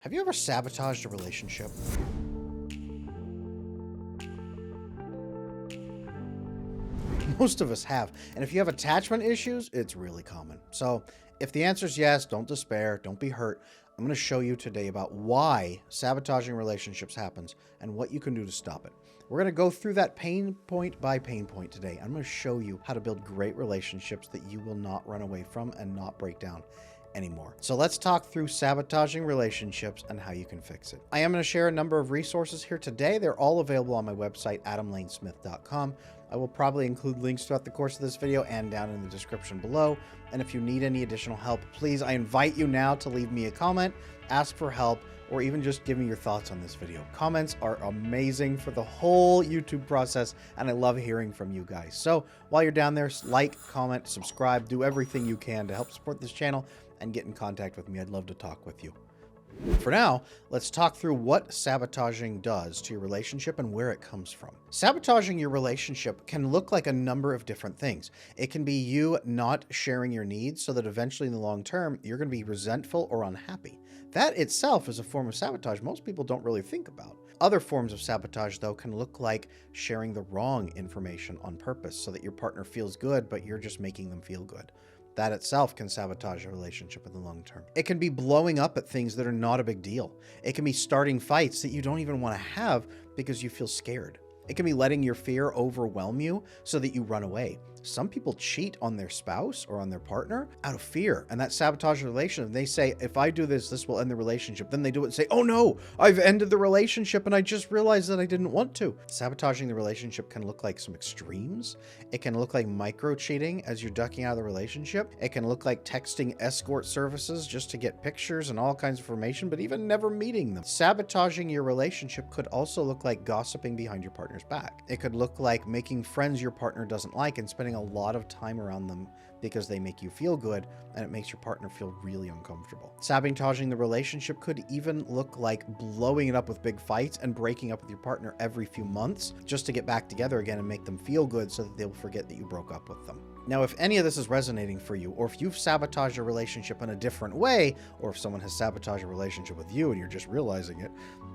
Have you ever sabotaged a relationship? Most of us have. And if you have attachment issues, it's really common. So if the answer is yes, don't despair, don't be hurt. I'm going to show you today about why sabotaging relationships happens and what you can do to stop it. We're going to go through that pain point by pain point today. I'm going to show you how to build great relationships that you will not run away from and not break down anymore. So let's talk through sabotaging relationships and how you can fix it. I am going to share a number of resources here today. They're all available on my website, adamlanesmith.com. I will probably include links throughout the course of this video and down in the description below. And if you need any additional help, please, I invite you now to leave me a comment, ask for help, or even just give me your thoughts on this video. Comments are amazing for the whole YouTube process, and I love hearing from you guys. So while you're down there, like, comment, subscribe, do everything you can to help support this channel and get in contact with me. I'd love to talk with you. For now, let's talk through what sabotaging does to your relationship and where it comes from. Sabotaging your relationship can look like a number of different things. It can be you not sharing your needs so that eventually in the long term, you're going to be resentful or unhappy. That itself is a form of sabotage most people don't really think about. Other forms of sabotage, though, can look like sharing the wrong information on purpose so that your partner feels good, but you're just making them feel good. That itself can sabotage a relationship in the long term. It can be blowing up at things that are not a big deal. It can be starting fights that you don't even want to have because you feel scared. It can be letting your fear overwhelm you so that you run away. Some people cheat on their spouse or on their partner out of fear, and that sabotage the relationship. They say, if I do this, this will end the relationship. Then they do it and say, oh no, I've ended the relationship and I just realized that I didn't want to. Sabotaging the relationship can look like some extremes. It can look like micro cheating as you're ducking out of the relationship. It can look like texting escort services just to get pictures and all kinds of information, but even never meeting them. Sabotaging your relationship could also look like gossiping behind your partner's back. It could look like making friends your partner doesn't like and spending a lot of time around them because they make you feel good and it makes your partner feel really uncomfortable. Sabotaging the relationship could even look like blowing it up with big fights and breaking up with your partner every few months just to get back together again and make them feel good so that they'll forget that you broke up with them. Now, if any of this is resonating for you, or if you've sabotaged a relationship in a different way, or if someone has sabotaged a relationship with you and you're just realizing it,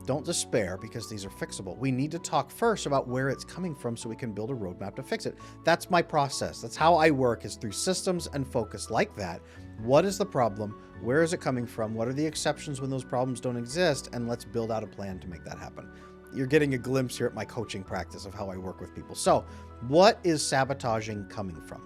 don't despair because these are fixable. We need to talk first about where it's coming from so we can build a roadmap to fix it. That's my process. That's how I work, is through systems and focus like that. What is the problem? Where is it coming from? What are the exceptions when those problems don't exist? And let's build out a plan to make that happen. You're getting a glimpse here at my coaching practice of how I work with people. So what is sabotaging coming from?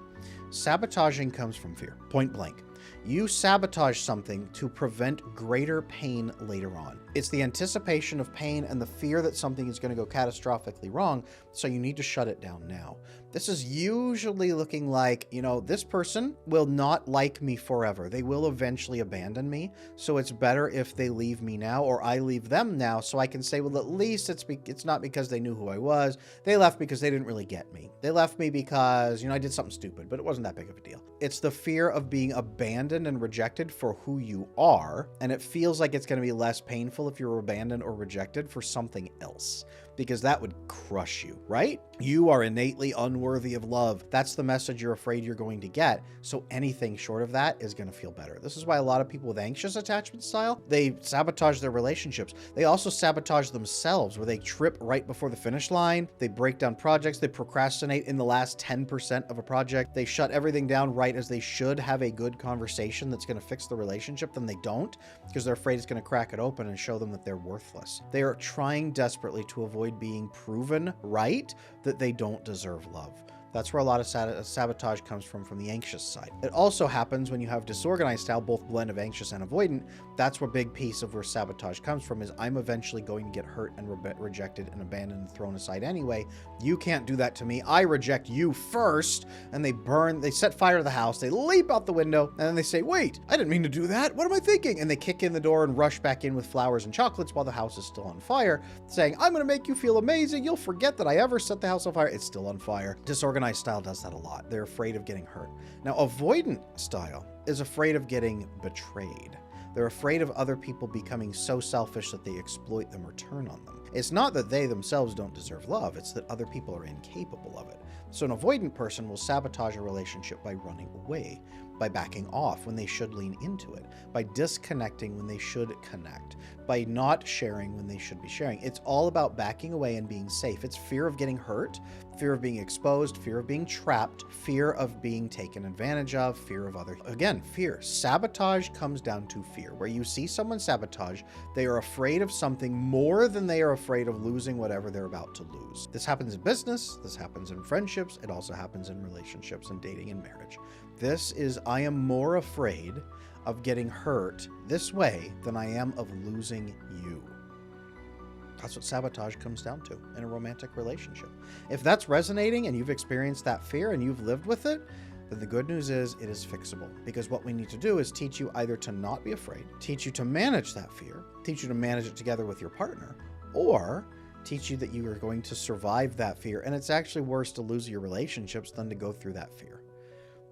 Sabotaging comes from fear, point blank. You sabotage something to prevent greater pain later on. It's the anticipation of pain and the fear that something is going to go catastrophically wrong, so you need to shut it down now. This is usually looking like, this person will not like me forever. They will eventually abandon me, so it's better if they leave me now or I leave them now so I can say, well, at least it's not because they knew who I was. They left because they didn't really get me. They left me because, I did something stupid, but it wasn't that big of a deal. It's the fear of being abandoned and rejected for who you are, and it feels like it's going to be less painful if you're abandoned or rejected for something else, because that would crush you, right? You are innately unworthy of love. That's the message you're afraid you're going to get. So anything short of that is going to feel better. This is why a lot of people with anxious attachment style, they sabotage their relationships. They also sabotage themselves, where they trip right before the finish line. They break down projects. They procrastinate in the last 10% of a project. They shut everything down right as they should have a good conversation that's going to fix the relationship. Then they don't, because they're afraid it's going to crack it open and show them that they're worthless. They are trying desperately to avoid being proven right that they don't deserve love. That's where a lot of sabotage comes from the anxious side. It also happens when you have disorganized style, both blend of anxious and avoidant. That's where a big piece of where sabotage comes from, is I'm eventually going to get hurt and rejected and abandoned and thrown aside anyway. You can't do that to me. I reject you first. And they set fire to the house. They leap out the window and then they say, wait, I didn't mean to do that. What am I thinking? And they kick in the door and rush back in with flowers and chocolates while the house is still on fire, saying, I'm going to make you feel amazing. You'll forget that I ever set the house on fire. It's still on fire. Disorganized style does that a lot. They're afraid of getting hurt. Now, avoidant style is afraid of getting betrayed. They're afraid of other people becoming so selfish that they exploit them or turn on them. It's not that they themselves don't deserve love, it's that other people are incapable of it. So an avoidant person will sabotage a relationship by running away. by backing off when they should lean into it, by disconnecting when they should connect, by not sharing when they should be sharing. It's all about backing away and being safe. It's fear of getting hurt, fear of being exposed, fear of being trapped, fear of being taken advantage of, fear of others. Again, fear. Sabotage comes down to fear. Where you see someone sabotage, they are afraid of something more than they are afraid of losing whatever they're about to lose. This happens in business, this happens in friendships, it also happens in relationships and dating and marriage. This is, I am more afraid of getting hurt this way than I am of losing you. That's what sabotage comes down to in a romantic relationship. If that's resonating and you've experienced that fear and you've lived with it, then the good news is it is fixable. Because what we need to do is teach you either to not be afraid, teach you to manage that fear, teach you to manage it together with your partner, or teach you that you are going to survive that fear. And it's actually worse to lose your relationships than to go through that fear.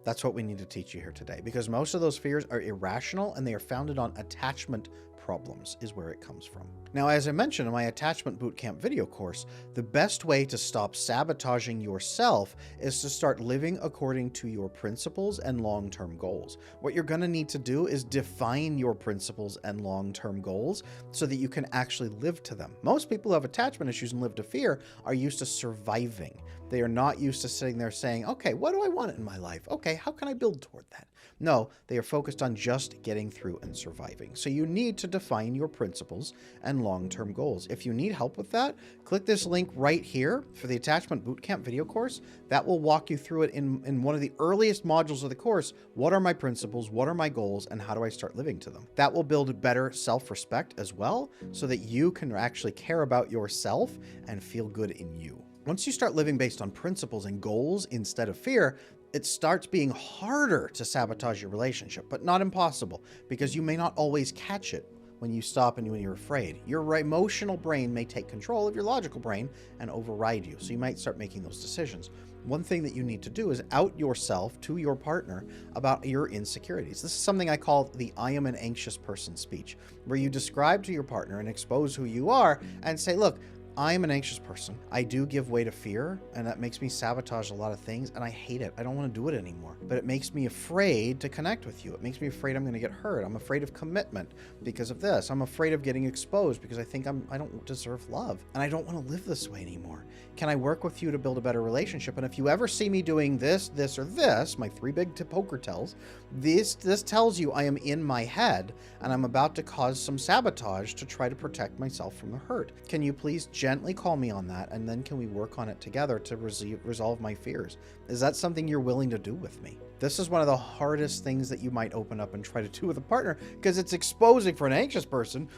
That's what we need to teach you here today, because most of those fears are irrational and they are founded on attachment problems is where it comes from. Now, as I mentioned in my attachment bootcamp video course, the best way to stop sabotaging yourself is to start living according to your principles and long-term goals. What you're going to need to do is define your principles and long-term goals so that you can actually live to them. Most people who have attachment issues and live to fear are used to surviving. They are not used to sitting there saying, okay, what do I want in my life? Okay, how can I build toward that? No, they are focused on just getting through and surviving. So you need to define your principles and long-term goals. If you need help with that, click this link right here for the Attachment Bootcamp video course. That will walk you through it in one of the earliest modules of the course. What are my principles? What are my goals? And how do I start living to them? That will build better self-respect as well, so that you can actually care about yourself and feel good in you. Once you start living based on principles and goals instead of fear, it starts being harder to sabotage your relationship, but not impossible, because you may not always catch it when you stop and when you're afraid. Your emotional brain may take control of your logical brain and override you, so you might start making those decisions. One thing that you need to do is out yourself to your partner about your insecurities. This is something I call the I am an anxious person speech, where you describe to your partner and expose who you are and say, look, I am an anxious person. I do give way to fear, and that makes me sabotage a lot of things, and I hate it. I don't want to do it anymore. But it makes me afraid to connect with you. It makes me afraid I'm going to get hurt. I'm afraid of commitment because of this. I'm afraid of getting exposed because I think I don't deserve love, and I don't want to live this way anymore. Can I work with you to build a better relationship? And if you ever see me doing this, this, or this, my three big poker tells, this tells you I am in my head, and I'm about to cause some sabotage to try to protect myself from the hurt. Can you please gently call me on that, and then can we work on it together to resolve my fears? Is that something you're willing to do with me? This is one of the hardest things that you might open up and try to do with a partner, because it's exposing for an anxious person.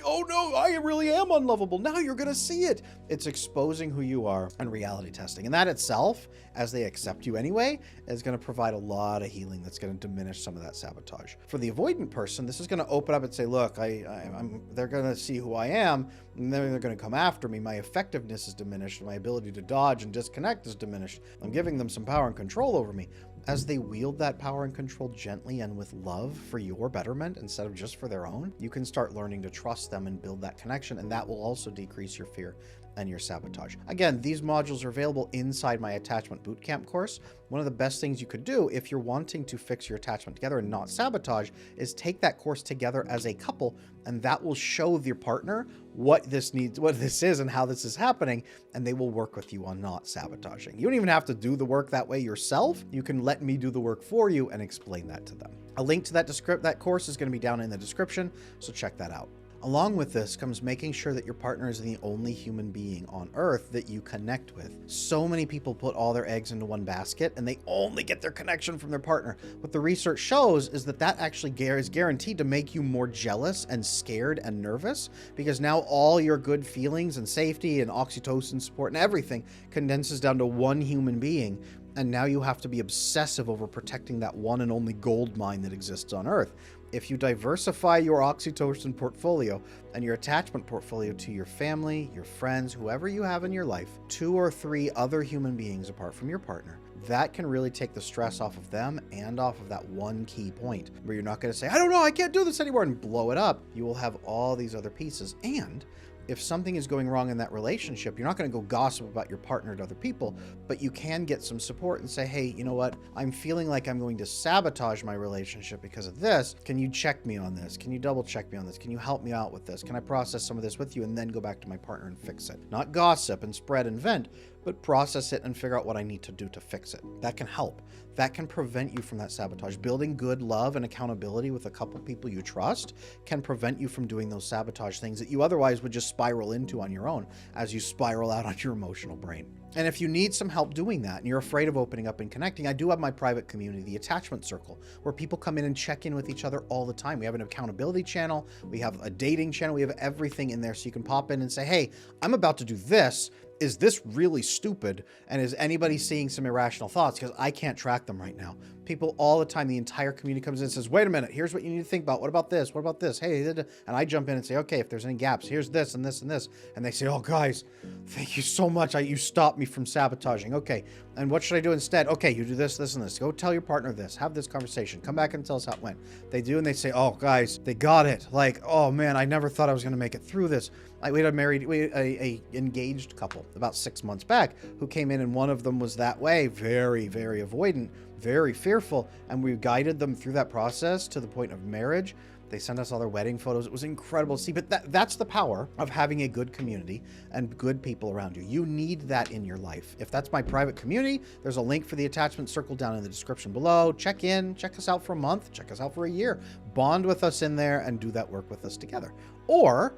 Oh no, I really am unlovable. Now you're going to see it. It's exposing who you are and reality testing. And that itself, as they accept you anyway, is going to provide a lot of healing that's going to diminish some of that sabotage. For the avoidant person, this is going to open up and say, look, they're going to see who I am, and then they're going to come after me. My effectiveness is diminished. My ability to dodge and disconnect is diminished. I'm giving them some power and control over me. As they wield that power and control gently and with love for your betterment instead of just for their own, you can start learning to trust them and build that connection, and that will also decrease your fear and your sabotage. Again, these modules are available inside my Attachment Bootcamp course. One of the best things you could do if you're wanting to fix your attachment together and not sabotage is take that course together as a couple, and that will show your partner what this is and how this is happening, and they will work with you on not sabotaging. You don't even have to do the work that way yourself. You can let me do the work for you and explain that to them. A link to that course is going to be down in the description, so check that out. Along with this comes making sure that your partner is the only human being on earth that you connect with. So many people put all their eggs into one basket and they only get their connection from their partner. What the research shows is that actually is guaranteed to make you more jealous and scared and nervous, because now all your good feelings and safety and oxytocin support and everything condenses down to one human being. And now you have to be obsessive over protecting that one and only gold mine that exists on Earth. If you diversify your oxytocin portfolio and your attachment portfolio to your family, your friends, whoever you have in your life, 2 or 3 other human beings apart from your partner, that can really take the stress off of them and off of that one key point where you're not going to say, I don't know, I can't do this anymore, and blow it up. You will have all these other pieces, and if something is going wrong in that relationship, you're not going to go gossip about your partner to other people, but you can get some support and say, hey, you know what? I'm feeling like I'm going to sabotage my relationship because of this. Can you check me on this? Can you double check me on this? Can you help me out with this? Can I process some of this with you and then go back to my partner and fix it? Not gossip and spread and vent, but process it and figure out what I need to do to fix it. That can help. That can prevent you from that sabotage. Building good love and accountability with a couple people you trust can prevent you from doing those sabotage things that you otherwise would just spiral into on your own as you spiral out on your emotional brain. And if you need some help doing that and you're afraid of opening up and connecting, I do have my private community, the Attachment Circle, where people come in and check in with each other all the time. We have an accountability channel. We have a dating channel. We have everything in there. So you can pop in and say, hey, I'm about to do this. Is this really stupid? And is anybody seeing some irrational thoughts? Because I can't track them right now. People all the time, the entire community comes in and says, wait a minute, here's what you need to think about. What about this? What about this? Hey, and I jump in and say, okay, if there's any gaps, here's this and this and this. And they say, oh, guys, thank you so much. You stopped me from sabotaging. Okay, and what should I do instead? Okay, you do this, this, and this. Go tell your partner this. Have this conversation. Come back and tell us how it went. They do, and they say, oh, guys, they got it. Like, oh, man, I never thought I was going to make it through this. We had a engaged couple about 6 months back who came in, and one of them was that way, very, very avoidant, very fearful, and we guided them through that process to the point of marriage. They sent us all their wedding photos. It was incredible to see, but that's the power of having a good community and good people around you. You need that in your life. If that's my private community, there's a link for the Attachment Circle down in the description below. Check in, check us out for a month, check us out for a year, bond with us in there and do that work with us together. Or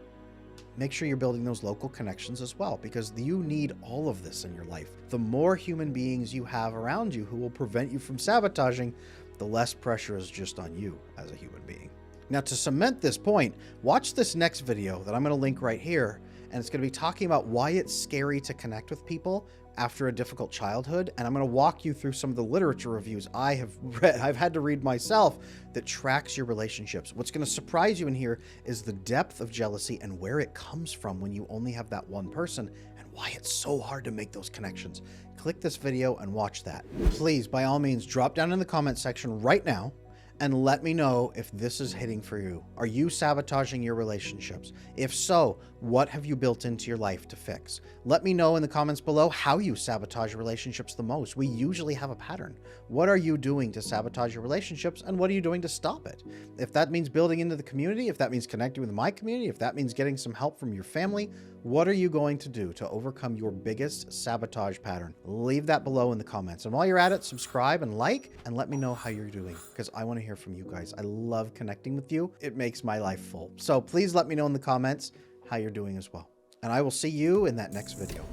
make sure you're building those local connections as well, because you need all of this in your life. The more human beings you have around you who will prevent you from sabotaging, the less pressure is just on you as a human being. Now, to cement this point, watch this next video that I'm going to link right here, and it's going to be talking about why it's scary to connect with people after a difficult childhood, and I'm going to walk you through some of the literature reviews I have read, I've had to read myself, that tracks your relationships. What's going to surprise you in here is the depth of jealousy and where it comes from when you only have that one person, and why it's so hard to make those connections. Click this video and watch that. Please, by all means, drop down in the comment section right now and let me know if this is hitting for you. Are you sabotaging your relationships? If so, what have you built into your life to fix? Let me know in the comments below how you sabotage relationships the most. We usually have a pattern. What are you doing to sabotage your relationships, and what are you doing to stop it? If that means building into the community, if that means connecting with my community, if that means getting some help from your family, what are you going to do to overcome your biggest sabotage pattern? Leave that below in the comments. And while you're at it, subscribe and like, and let me know how you're doing, because I want to hear from you guys. I love connecting with you. It makes my life full. So please let me know in the comments how you're doing as well. And I will see you in that next video.